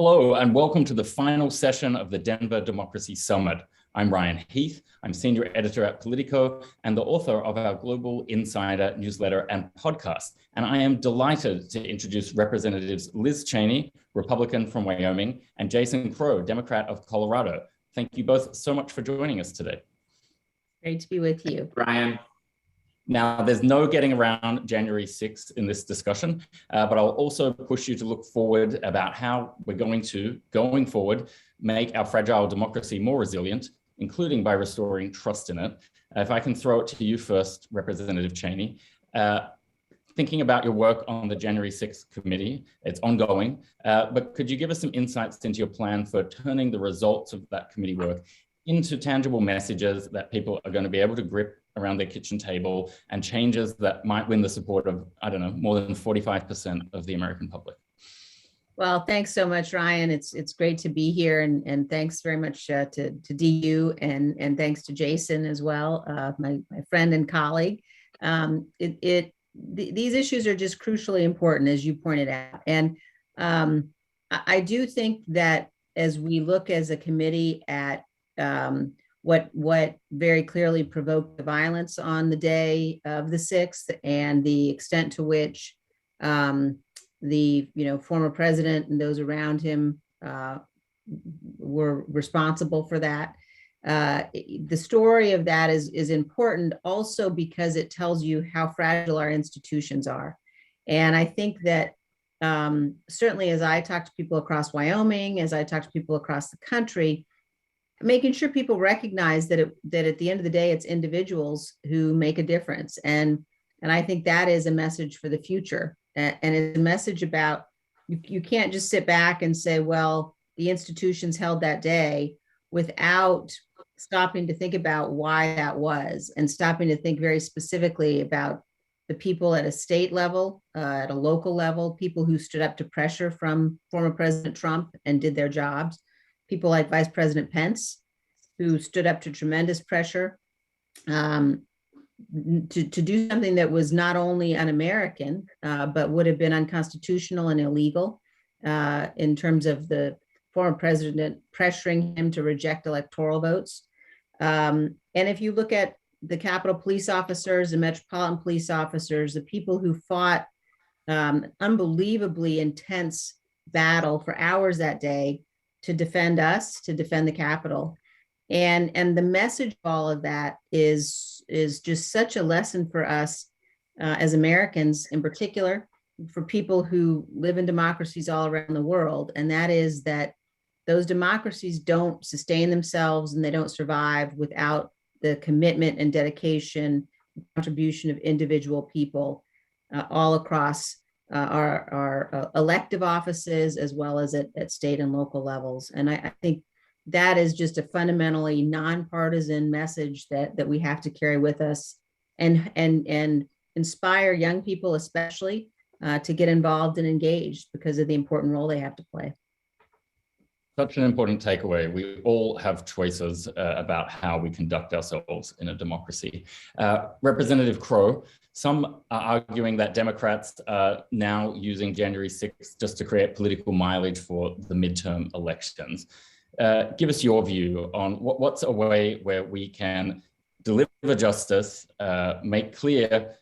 Hello, and welcome to the final session of the Denver Democracy Summit. I'm Ryan Heath. I'm senior editor at Politico and the author of our Global Insider newsletter and podcast. And I am delighted to introduce Representatives Liz Cheney, Republican from Wyoming, and Jason Crow, Democrat of Colorado. Thank you both so much for joining us today. Great to be with you, Ryan. Now, there's no getting around January 6th in this discussion, but I'll also push you to look forward about how we're going forward, make our fragile democracy more resilient, including by restoring trust in it. If I can throw it to you first, Representative Cheney, thinking about your work on the January 6th committee, it's ongoing, but could you give us some insights into your plan for turning the results of that committee work into tangible messages that people are going to be able to grip around their kitchen table and changes that might win the support of, I don't know, more than 45% of the American public? Well, thanks so much, Ryan. It's great to be here, and thanks very much to DU and thanks to Jason as well, my friend and colleague. These issues are just crucially important, as you pointed out, and I do think that as we look as a committee at what very clearly provoked the violence on the day of the 6th and the extent to which the former president and those around him were responsible for that. The story of that is important also because it tells you how fragile our institutions are. And I think that certainly as I talk to people across Wyoming, as I talk to people across the country, making sure people recognize that at the end of the day, it's individuals who make a difference. And I think that is a message for the future. And it's a message about, you can't just sit back and say, well, the institutions held that day without stopping to think about why that was, and stopping to think very specifically about the people at a state level, at a local level, people who stood up to pressure from former President Trump and did their jobs. People like Vice President Pence, who stood up to tremendous pressure to do something that was not only un-American, but would have been unconstitutional and illegal in terms of the former president pressuring him to reject electoral votes. And if you look at the Capitol police officers and Metropolitan police officers, the people who fought unbelievably intense battle for hours that day to defend us, to defend the Capitol. And the message of all of that is just such a lesson for us as Americans, in particular, for people who live in democracies all around the world. And that is that those democracies don't sustain themselves and they don't survive without the commitment and dedication, contribution of individual people all across our elective offices, as well as at state and local levels. And I think that is just a fundamentally nonpartisan message that we have to carry with us and inspire young people, especially to get involved and engaged because of the important role they have to play. Such an important takeaway. We all have choices about how we conduct ourselves in a democracy. Representative Crow, some are arguing that Democrats are now using January 6th just to create political mileage for the midterm elections. Give us your view on what's a way where we can deliver justice, make clear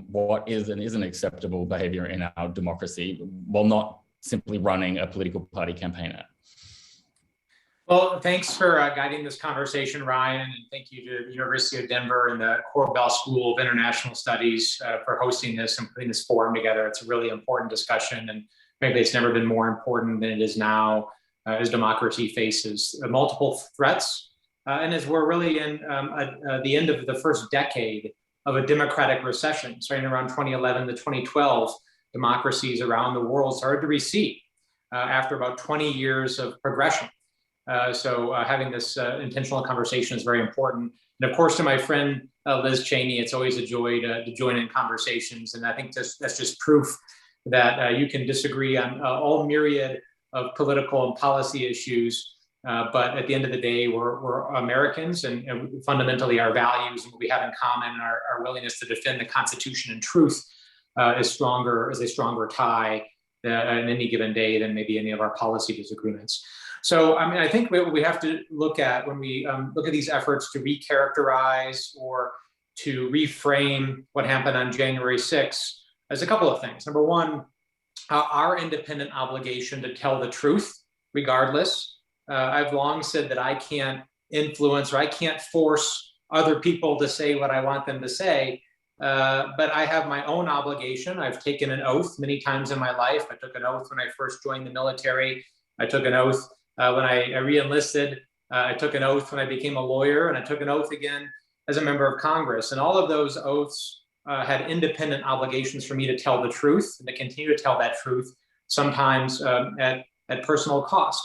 what is and isn't acceptable behavior in our democracy while not simply running a political party campaign ad. Well, thanks for guiding this conversation, Ryan, and thank you to the University of Denver and the Corbell School of International Studies for hosting this and putting this forum together. It's a really important discussion, and maybe it's never been more important than it is now as democracy faces multiple threats, and as we're really in the end of the first decade of a democratic recession. Starting around 2011 to 2012, democracies around the world started to recede after about 20 years of progression. So having this intentional conversation is very important. And of course, to my friend Liz Cheney, it's always a joy to join in conversations. And I think that's just proof that you can disagree on all myriad of political and policy issues. But at the end of the day, we're Americans, and fundamentally our values and what we have in common, and our willingness to defend the Constitution and truth is a stronger tie on any given day than maybe any of our policy disagreements. So, I mean, I think what we have to look at when we look at these efforts to recharacterize or to reframe what happened on January 6th is a couple of things. Number one, our independent obligation to tell the truth, regardless. I've long said that I can't influence or I can't force other people to say what I want them to say, but I have my own obligation. I've taken an oath many times in my life. I took an oath when I first joined the military. I took an oath when I re-enlisted. I took an oath when I became a lawyer, and I took an oath again as a member of Congress. And all of those oaths had independent obligations for me to tell the truth and to continue to tell that truth, sometimes at personal cost.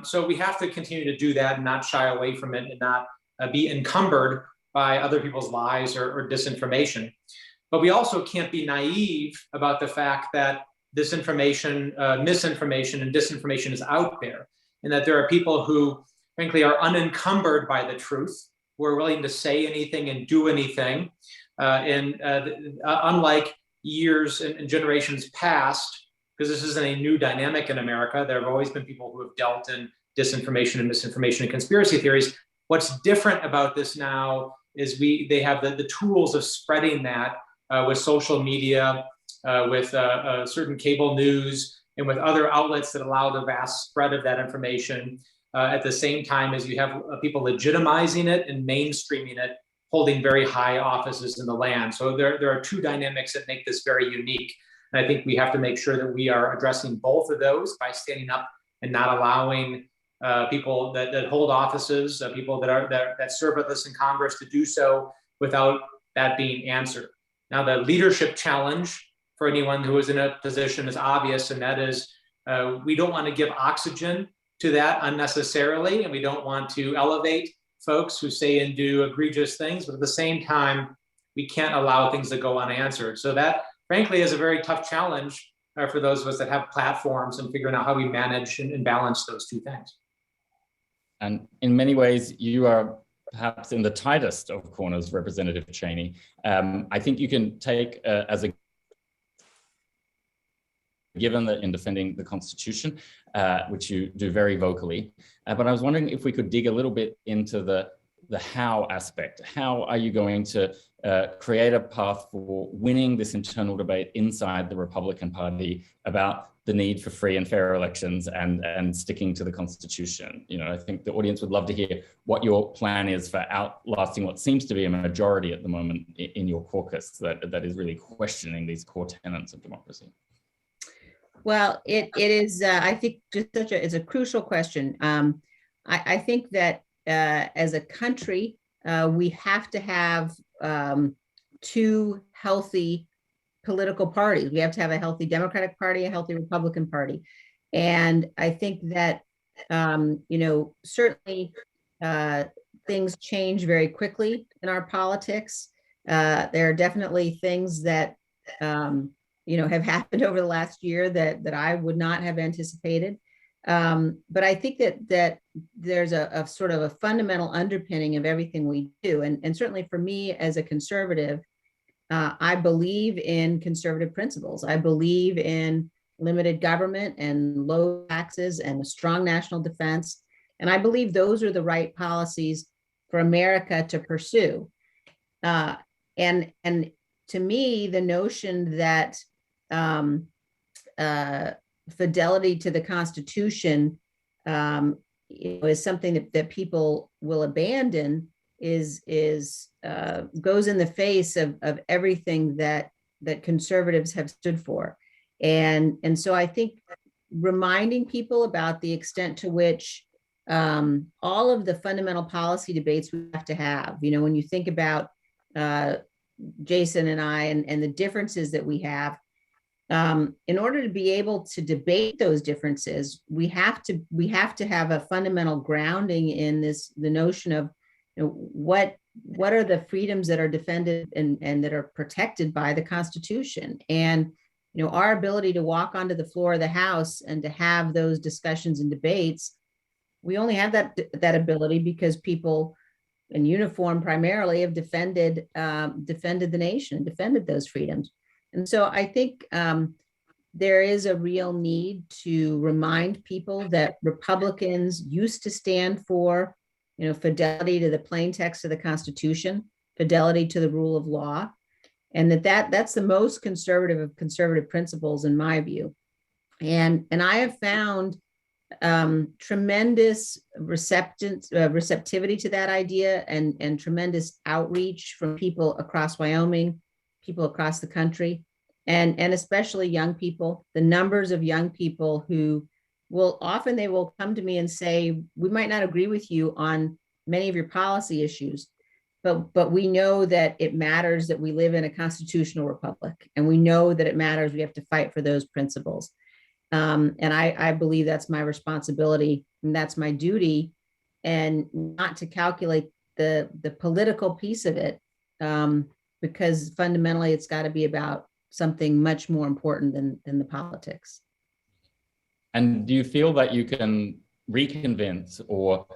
So we have to continue to do that and not shy away from it and not be encumbered by other people's lies or disinformation. But we also can't be naive about the fact that disinformation, misinformation, and disinformation is out there, and that there are people who, frankly, are unencumbered by the truth, who are willing to say anything and do anything. Unlike years and generations past, because this isn't a new dynamic in America, there have always been people who have dealt in disinformation and misinformation and conspiracy theories. What's different about this now is they have the tools of spreading that with social media, with certain cable news, and with other outlets that allow the vast spread of that information at the same time as you have people legitimizing it and mainstreaming it, holding very high offices in the land. So there are two dynamics that make this very unique. And I think we have to make sure that we are addressing both of those by standing up and not allowing people that hold offices, people that serve with us in Congress to do so without that being answered. Now, the leadership challenge for anyone who is in a position is obvious, and that is we don't want to give oxygen to that unnecessarily, and we don't want to elevate folks who say and do egregious things, but at the same time, we can't allow things to go unanswered. So that, frankly, is a very tough challenge for those of us that have platforms and figuring out how we manage and balance those two things. And in many ways, you are perhaps in the tightest of corners, Representative Cheney. I think you can take as a given that in defending the Constitution, which you do very vocally. But I was wondering if we could dig a little bit into the how aspect. How are you going to create a path for winning this internal debate inside the Republican Party about the need for free and fair elections and sticking to the Constitution? You know, I think the audience would love to hear what your plan is for outlasting what seems to be a majority at the moment in your caucus that is really questioning these core tenets of democracy. Well, it is, I think, just it's a crucial question. I think that as a country, we have to have two healthy political parties. We have to have a healthy Democratic Party, a healthy Republican Party. And I think that, you know, certainly things change very quickly in our politics. There are definitely things that, you know, have happened over the last year that I would not have anticipated. But I think that there's a sort of a fundamental underpinning of everything we do. And certainly for me as a conservative, I believe in conservative principles. I believe in limited government and low taxes and a strong national defense. And I believe those are the right policies for America to pursue. And to me, the notion that fidelity to the Constitution is something that people will abandon goes in the face of everything that conservatives have stood for. And so I think reminding people about the extent to which all of the fundamental policy debates we have to have, you know, when you think about Jason and I and the differences that we have, in order to be able to debate those differences, we have to have a fundamental grounding in the notion of, you know, what are the freedoms that are defended and that are protected by the Constitution. And, you know, our ability to walk onto the floor of the House and to have those discussions and debates, we only have that ability because people in uniform primarily have defended the nation, defended those freedoms. And so I think there is a real need to remind people that Republicans used to stand for, fidelity to the plain text of the Constitution, fidelity to the rule of law, and that's the most conservative of conservative principles in my view. And I have found tremendous receptivity to that idea and tremendous outreach from people across Wyoming, people across the country, and especially young people. The numbers of young people who will come to me and say, we might not agree with you on many of your policy issues, but we know that it matters that we live in a constitutional republic, and we know that it matters we have to fight for those principles. And I believe that's my responsibility and that's my duty, and not to calculate the political piece of it, because fundamentally it's got to be about something much more important than the politics. And do you feel that you can reconvince or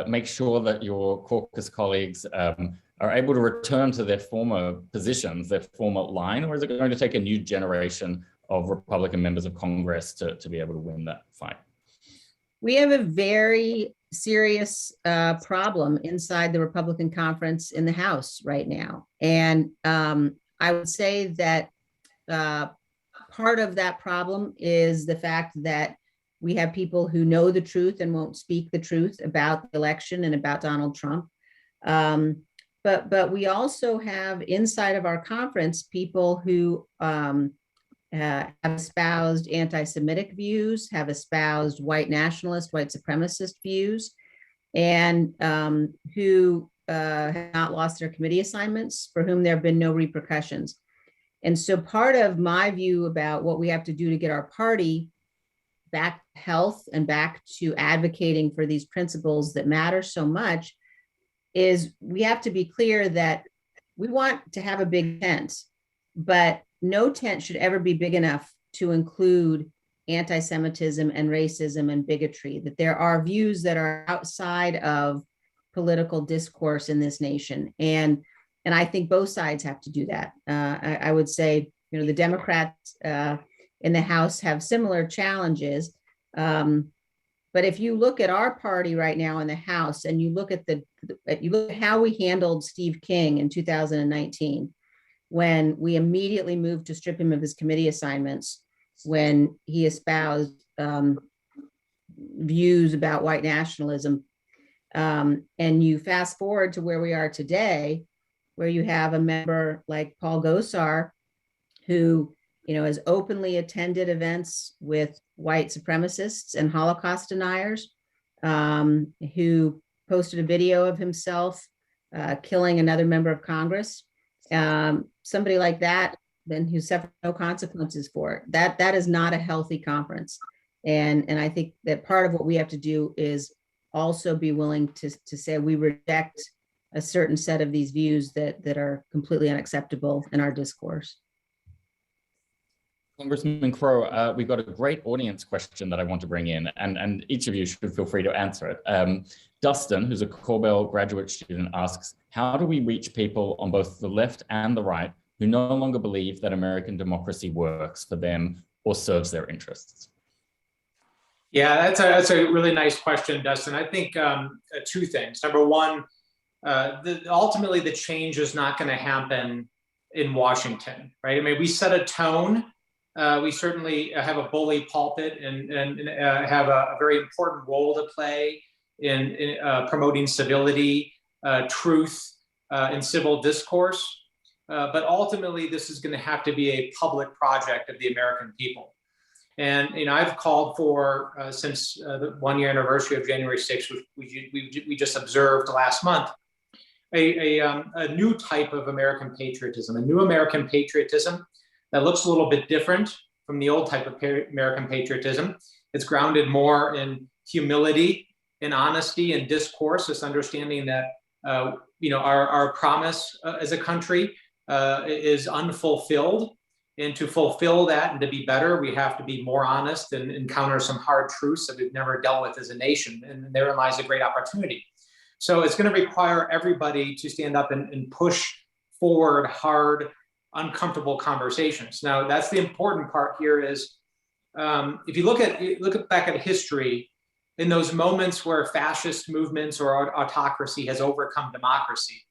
make sure that your caucus colleagues are able to return to their former positions, their former line, or is it going to take a new generation of Republican members of Congress to be able to win that fight? We have a very serious problem inside the Republican conference in the House right now. And I would say that part of that problem is the fact that we have people who know the truth and won't speak the truth about the election and about Donald Trump. But we also have inside of our conference people who have espoused anti-Semitic views, have espoused white nationalist, white supremacist views, and who have not lost their committee assignments, for whom there have been no repercussions. And so part of my view about what we have to do to get our party back to health and back to advocating for these principles that matter so much is we have to be clear that we want to have a big tent, but no tent should ever be big enough to include anti-Semitism and racism and bigotry, that there are views that are outside of political discourse in this nation. And I think both sides have to do that. I would say, the Democrats in the House have similar challenges. But if you look at our party right now in the House and you look at how we handled Steve King in 2019, when we immediately moved to strip him of his committee assignments, when he espoused views about white nationalism, and you fast forward to where we are today, where you have a member like Paul Gosar, who has openly attended events with white supremacists and Holocaust deniers, who posted a video of himself killing another member of Congress. Somebody like that, then who suffered no consequences for it. That is not a healthy conference. And I think that part of what we have to do is also be willing to say we reject a certain set of these views that are completely unacceptable in our discourse. Congressman Crow, we've got a great audience question that I want to bring in, and each of you should feel free to answer it. Dustin, who's a Corbell graduate student, asks, how do we reach people on both the left and the right who no longer believe that American democracy works for them or serves their interests? Yeah, that's a really nice question, Dustin. I think two things. Number one, ultimately the change is not going to happen in Washington, right? I mean, we set a tone. We certainly have a bully pulpit and have a very important role to play in promoting civility, truth, and civil discourse. But ultimately, this is going to have to be a public project of the American people. And I've called for, since the 1-year anniversary of January 6th, which we just observed last month, a new type of American patriotism, a new American patriotism that looks a little bit different from the old type of American patriotism. It's grounded more in humility, in honesty, and discourse. This understanding that our promise as a country is unfulfilled, and to fulfill that and to be better, we have to be more honest and encounter some hard truths that we've never dealt with as a nation. And therein lies a great opportunity. So it's going to require everybody to stand up and push forward hard uncomfortable conversations. Now, that's the important part here is, if you look back at history, in those moments where fascist movements or autocracy has overcome democracy,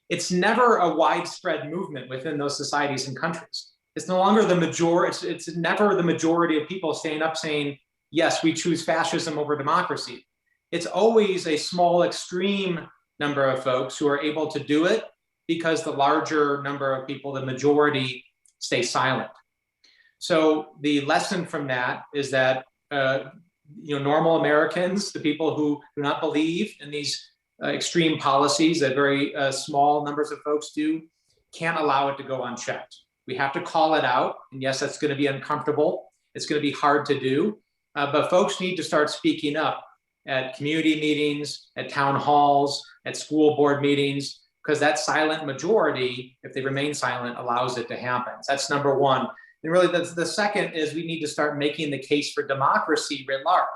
it's never a widespread movement within those societies and countries. It's no longer the majority, it's never the majority of people standing up saying, yes, we choose fascism over democracy. It's always a small extreme number of folks who are able to do it because the larger number of people, the majority, stay silent. So the lesson from that is that normal Americans, the people who do not believe in these extreme policies that very small numbers of folks do, can't allow it to go unchecked. We have to call it out. And yes, that's going to be uncomfortable. It's going to be hard to do. But folks need to start speaking up at community meetings, at town halls, at school board meetings, because that silent majority, if they remain silent, allows it to happen. So that's number one. And really, the second is we need to start making the case for democracy writ large.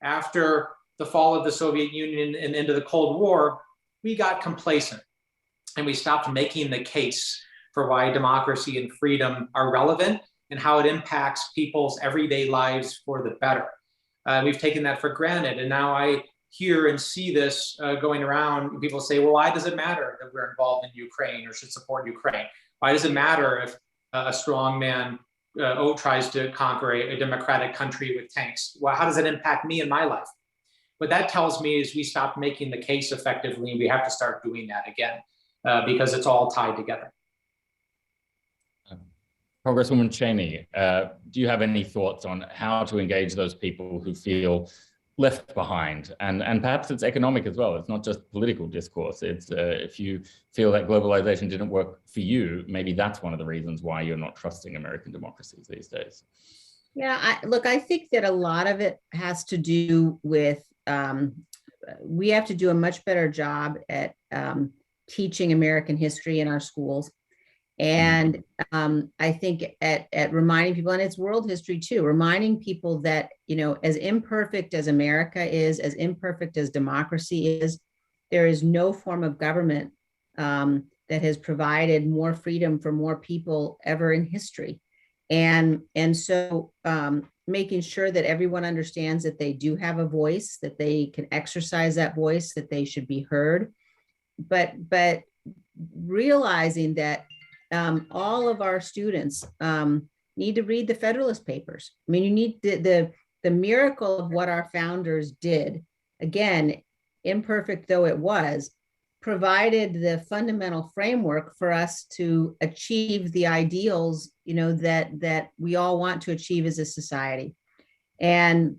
After the fall of the Soviet Union and into the Cold War, we got complacent and we stopped making the case for why democracy and freedom are relevant and how it impacts people's everyday lives for the better. We've taken that for granted. And now I hear and see this going around, and people say, well, why does it matter that we're involved in Ukraine or should support Ukraine? Why does it matter if a strong man tries to conquer a democratic country with tanks? Well, how does it impact me in my life? What that tells me is we stopped making the case effectively, and we have to start doing that again because it's all tied together. Congresswoman Cheney, do you have any thoughts on how to engage those people who feel left behind? And perhaps it's economic as well. It's not just political discourse. It's if you feel that globalization didn't work for you, maybe that's one of the reasons why you're not trusting American democracies these days. Yeah, look, I think that a lot of it has to do with, we have to do a much better job at teaching American history in our schools. And I think at reminding people, and it's world history too, reminding people that, as imperfect as America is, as imperfect as democracy is, there is no form of government that has provided more freedom for more people ever in history. And so making sure that everyone understands that they do have a voice, that they can exercise that voice, that they should be heard, but realizing that all of our students need to read the Federalist Papers. I mean, you need the miracle of what our founders did, again, imperfect though it was, provided the fundamental framework for us to achieve the ideals, that we all want to achieve as a society. And,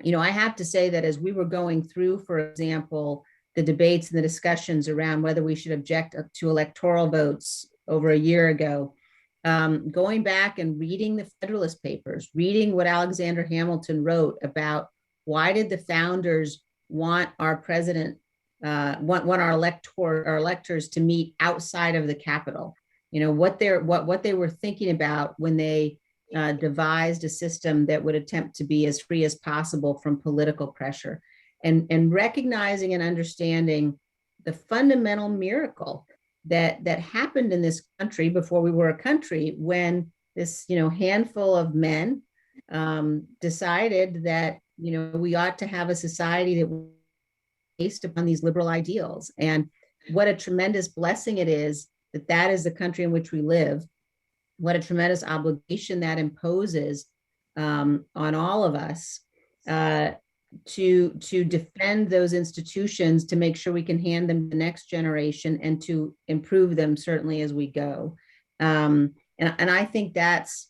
I have to say that as we were going through, for example, the debates and the discussions around whether we should object to electoral votes over a year ago, going back and reading the Federalist Papers, reading what Alexander Hamilton wrote about why did the founders want our president, want our electors to meet outside of the Capitol, what they were thinking about when they devised a system that would attempt to be as free as possible from political pressure, and recognizing and understanding the fundamental miracle that happened in this country before we were a country, when this handful of men decided that we ought to have a society that was based upon these liberal ideals. And what a tremendous blessing it is that is the country in which we live. What a tremendous obligation that imposes on all of us to defend those institutions, to make sure we can hand them to the next generation, and to improve them certainly as we go. And I think that's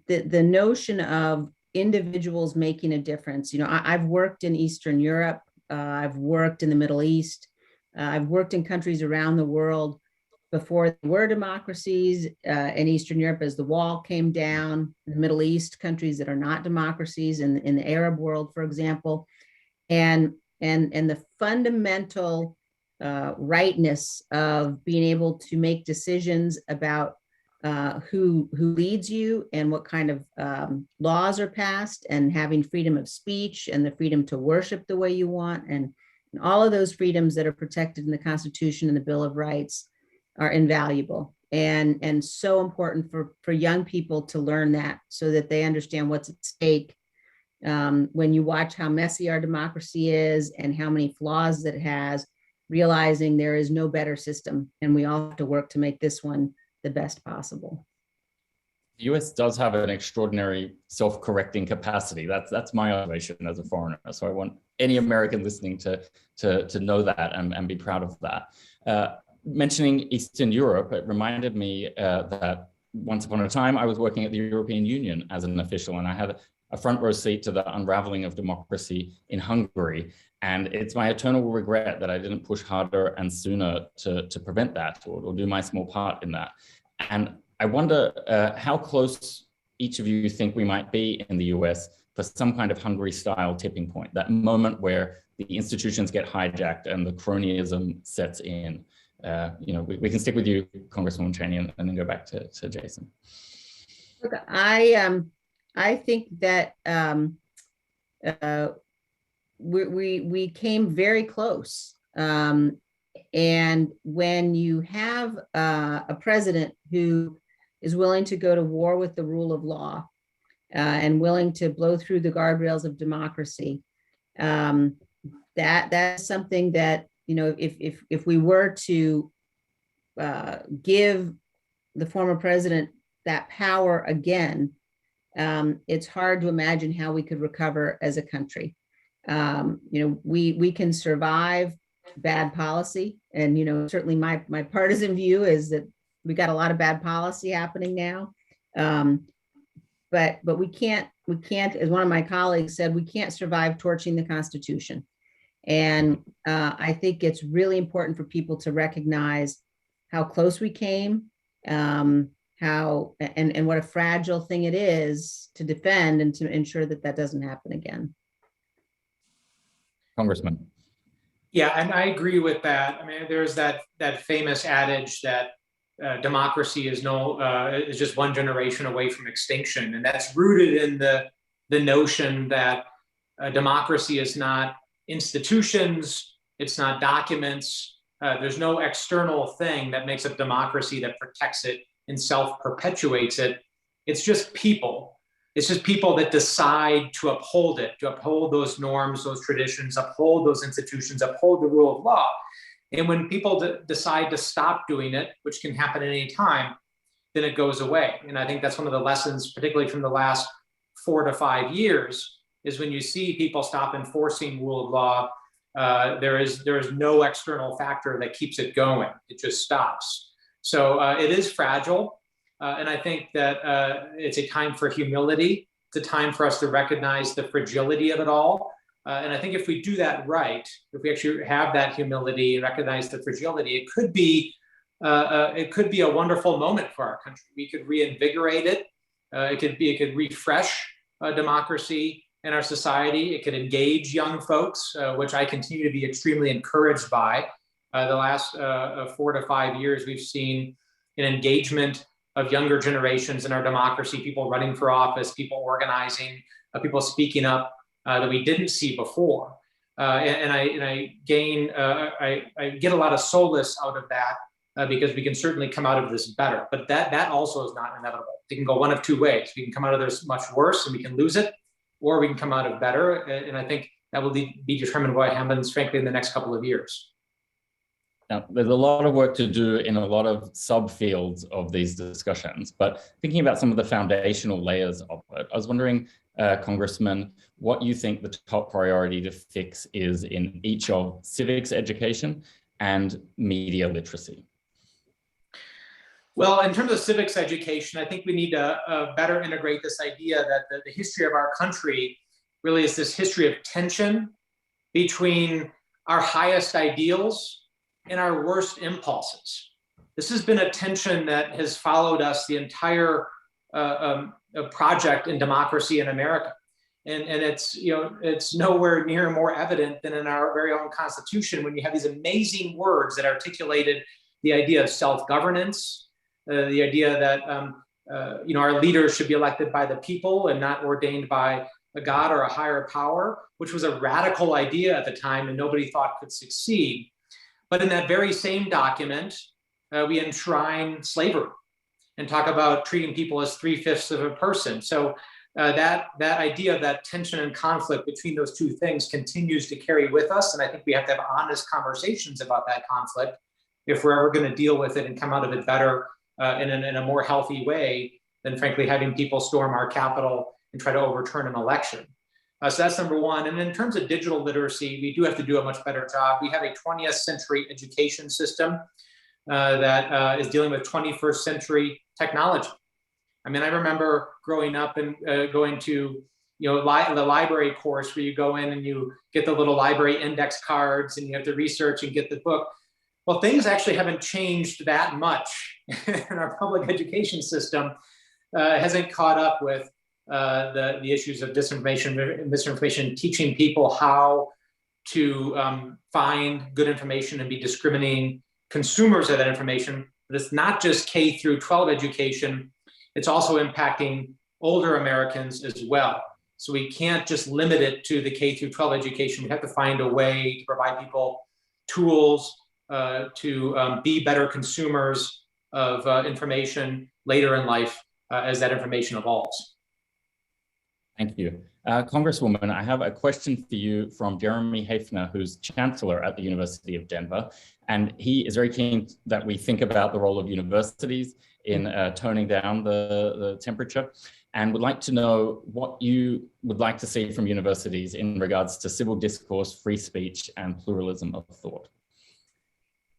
the notion of individuals making a difference. I've worked in Eastern Europe, I've worked in the Middle East, I've worked in countries around the world before there were democracies, in Eastern Europe as the wall came down, in the Middle East, countries that are not democracies, in the Arab world, for example, and the fundamental rightness of being able to make decisions about who leads you and what kind of laws are passed, and having freedom of speech and the freedom to worship the way you want, and all of those freedoms that are protected in the Constitution and the Bill of Rights are invaluable. and so important for young people to learn that so that they understand what's at stake. When you watch how messy our democracy is and how many flaws that it has, realizing there is no better system and we all have to work to make this one the best possible. The US does have an extraordinary self-correcting capacity. That's my observation as a foreigner. So I want any American listening to know that and be proud of that. Mentioning Eastern Europe, it reminded me that once upon a time I was working at the European Union as an official, and I had a front row seat to the unraveling of democracy in Hungary. And it's my eternal regret that I didn't push harder and sooner to prevent that or do my small part in that. And I wonder how close each of you think we might be in the US for some kind of Hungary-style tipping point, that moment where the institutions get hijacked and the cronyism sets in. We can stick with you, Congresswoman Cheney, and then go back to Jason. Look, I think that we came very close. And when you have a president who is willing to go to war with the rule of law and willing to blow through the guardrails of democracy, that's something that, if we were to give the former president that power again, it's hard to imagine how we could recover as a country. We can survive bad policy, and certainly my partisan view is that we got a lot of bad policy happening now, but we can't, as one of my colleagues said, we can't survive torching the Constitution. And I think it's really important for people to recognize how close we came, and what a fragile thing it is to defend and to ensure that that doesn't happen again. Congressman. Yeah, and I agree with that. I mean, there's that famous adage that democracy is just one generation away from extinction, and that's rooted in the notion that democracy is not institutions, it's not documents. There's no external thing that makes up democracy that protects it and self-perpetuates it. It's just people. It's just people that decide to uphold it, to uphold those norms, those traditions, uphold those institutions, uphold the rule of law. And when people decide to stop doing it, which can happen at any time, then it goes away. And I think that's one of the lessons, particularly from the last 4 to 5 years, is when you see people stop enforcing rule of law, there is no external factor that keeps it going. It just stops. So it is fragile. And I think that it's a time for humility. It's a time for us to recognize the fragility of it all. And I think if we do that right, if we actually have that humility and recognize the fragility, it could be a wonderful moment for our country. We could reinvigorate it. It could refresh democracy in our society. It could engage young folks, which I continue to be extremely encouraged by. The last 4 to 5 years, we've seen an engagement of younger generations in our democracy, people running for office, people organizing, people speaking up that we didn't see before. And I get a lot of solace out of that because we can certainly come out of this better. But that also is not inevitable. It can go one of two ways. We can come out of this much worse and we can lose it, or we can come out of better. And I think that will be determined by what happens, frankly, in the next couple of years. Now, there's a lot of work to do in a lot of subfields of these discussions, but thinking about some of the foundational layers of it, I was wondering, Congressman, what you think the top priority to fix is in each of civics education and media literacy. Well, in terms of civics education, I think we need to better integrate this idea that the history of our country really is this history of tension between our highest ideals and our worst impulses. This has been a tension that has followed us the entire project in democracy in America. And it's nowhere near more evident than in our very own Constitution, when you have these amazing words that articulated the idea of self-governance, the idea that our leaders should be elected by the people and not ordained by a God or a higher power, which was a radical idea at the time and nobody thought could succeed. But in that very same document, we enshrine slavery and talk about treating people as 3/5 of a person. So that idea of that tension and conflict between those two things continues to carry with us. And I think we have to have honest conversations about that conflict if we're ever going to deal with it and come out of it better in a more healthy way than frankly having people storm our Capitol and try to overturn an election. So that's number one. And in terms of digital literacy, we do have to do a much better job. We have a 20th century education system that is dealing with 21st century technology. I mean, I remember growing up and going to, the library course where you go in and you get the little library index cards and you have to research and get the book. Well, things actually haven't changed that much in our public education system. Hasn't caught up with the issues of disinformation and misinformation, teaching people how to find good information and be discriminating consumers of that information. But it's not just K through 12 education, it's also impacting older Americans as well. So we can't just limit it to the K through 12 education. We have to find a way to provide people tools to be better consumers of information later in life as that information evolves. Thank you. Congresswoman, I have a question for you from Jeremy Hafner, who's Chancellor at the University of Denver. And he is very keen that we think about the role of universities in toning down the temperature, and would like to know what you would like to see from universities in regards to civil discourse, free speech, and pluralism of thought.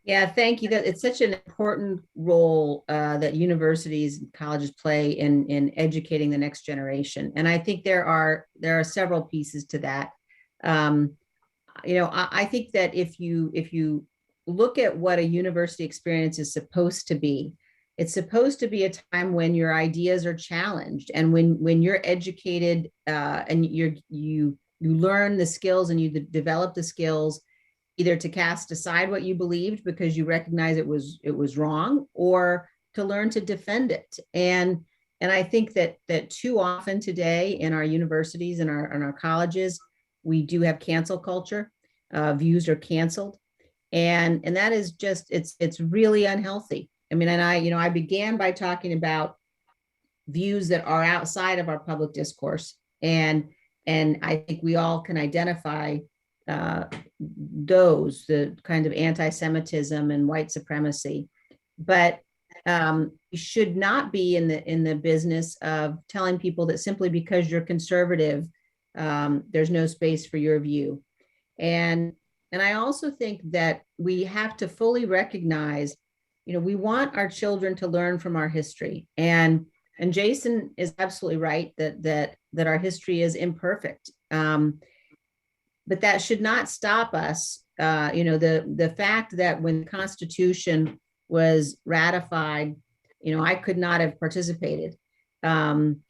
Yeah, thank you. It's such an important role that universities and colleges play in educating the next generation. And I think there are several pieces to that. I think that if you look at what a university experience is supposed to be, it's supposed to be a time when your ideas are challenged and when you're educated and you learn the skills and you develop the skills either to cast aside what you believed because you recognize it was wrong, or to learn to defend it. And I think that too often today in our universities and our colleges, we do have cancel culture. Views are canceled, and that is just it's really unhealthy. I mean, and I began by talking about views that are outside of our public discourse, and I think we all can identify the kind of anti-Semitism and white supremacy, but you should not be in the business of telling people that simply because you're conservative, there's no space for your view. And I also think that we have to fully recognize, we want our children to learn from our history, and Jason is absolutely right that our history is imperfect. But that should not stop us. The fact that when the Constitution was ratified, I could not have participated, shouldn't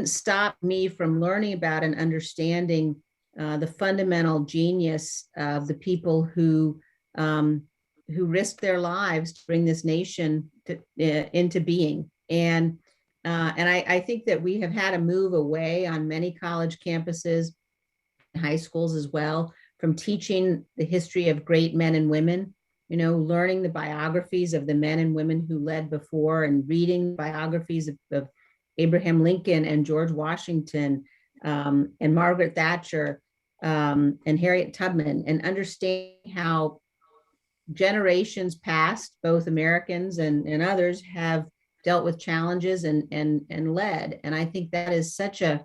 stop me from learning about and understanding the fundamental genius of the people who risked their lives to bring this nation into being. And I think that we have had to move away on many college campuses, high schools as well, from teaching the history of great men and women, learning the biographies of the men and women who led before, and reading biographies of Abraham Lincoln and George Washington and Margaret Thatcher and Harriet Tubman, and understanding how generations past, both Americans and others, have dealt with challenges and led. And I think that is such a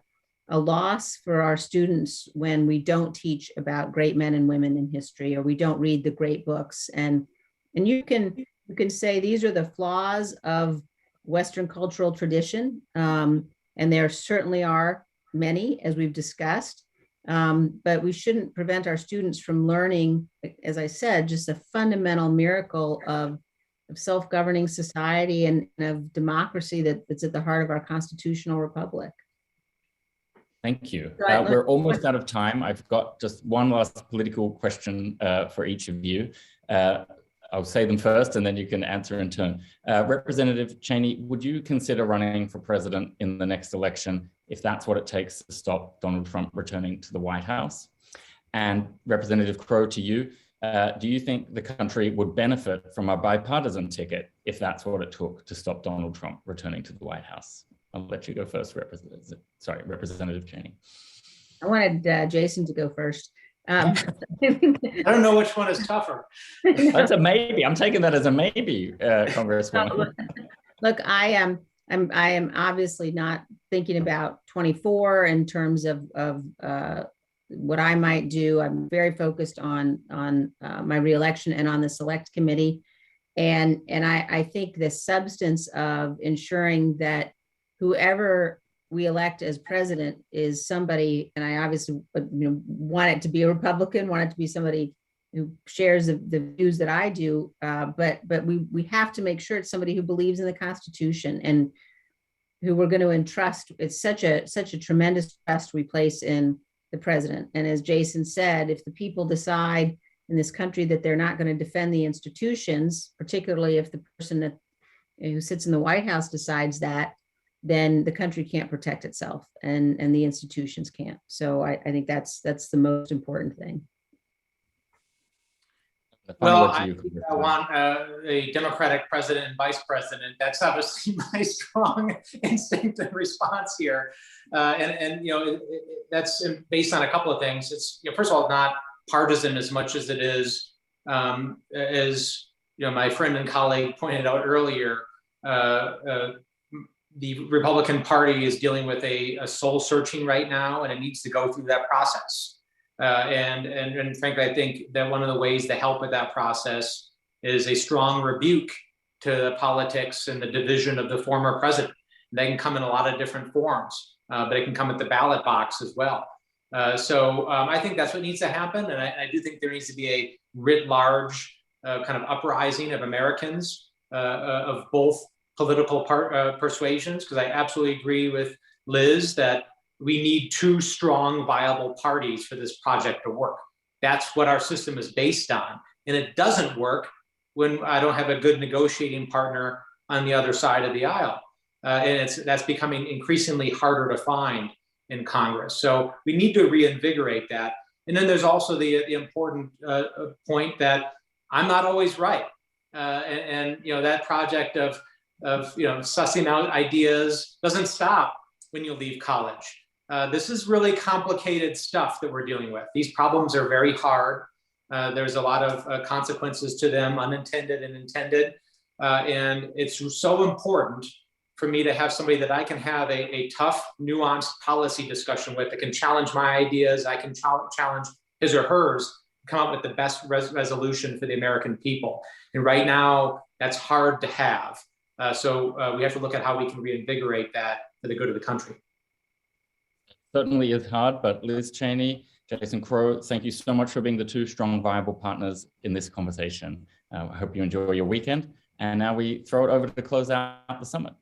loss for our students when we don't teach about great men and women in history, or we don't read the great books. And you can say these are the flaws of Western cultural tradition, and there certainly are many, as we've discussed, but we shouldn't prevent our students from learning, as I said, just a fundamental miracle of self-governing society and of democracy that's at the heart of our constitutional republic. Thank you. We're almost out of time. I've got just one last political question for each of you. I'll say them first and then you can answer in turn. Representative Cheney, would you consider running for president in the next election if that's what it takes to stop Donald Trump returning to the White House? And Representative Crow, to you, Do you think the country would benefit from a bipartisan ticket if that's what it took to stop Donald Trump returning to the White House? I'll let you go first, Representative Cheney. I wanted Jason to go first. I don't know which one is tougher. That's a maybe. I'm taking that as a maybe, Congresswoman. Look, I am obviously not thinking about 24 in terms of what I might do. I'm very focused on my reelection and on the select committee. And I think the substance of ensuring that whoever we elect as president is somebody, and I obviously want it to be a Republican, want it to be somebody who shares the views that I do, but we have to make sure it's somebody who believes in the Constitution and who we're going to entrust. It's such a tremendous trust we place in the president. And as Jason said, if the people decide in this country that they're not going to defend the institutions, particularly if the person who sits in the White House decides that, then the country can't protect itself and the institutions can't. So I think that's the most important thing. Well, I want a Democratic president and vice president. That's obviously my strong instinct and response here. That's based on a couple of things. It's, first of all, not partisan as much as it is, as my friend and colleague pointed out earlier, the Republican Party is dealing with a soul searching right now, and it needs to go through that process. And frankly, I think that one of the ways to help with that process is a strong rebuke to the politics and the division of the former president. They can come in a lot of different forms, but it can come at the ballot box as well. So I think that's what needs to happen. And I do think there needs to be a writ large kind of uprising of Americans of both political persuasions, because I absolutely agree with Liz that we need two strong, viable parties for this project to work. That's what our system is based on. And it doesn't work when I don't have a good negotiating partner on the other side of the aisle. And that's becoming increasingly harder to find in Congress. So we need to reinvigorate that. And then there's also the important point that I'm not always right. And that project of sussing out ideas doesn't stop when you leave college. This is really complicated stuff that we're dealing with. These problems are very hard. There's a lot of consequences to them, unintended and intended. And it's so important for me to have somebody that I can have a tough, nuanced policy discussion with, that can challenge my ideas. I can challenge his or hers, come up with the best resolution for the American people. And right now, that's hard to have. So we have to look at how we can reinvigorate that for the good of the country. Certainly is hard, but Liz Cheney, Jason Crow, thank you so much for being the two strong, viable partners in this conversation. I hope you enjoy your weekend. And now we throw it over to close out the summit.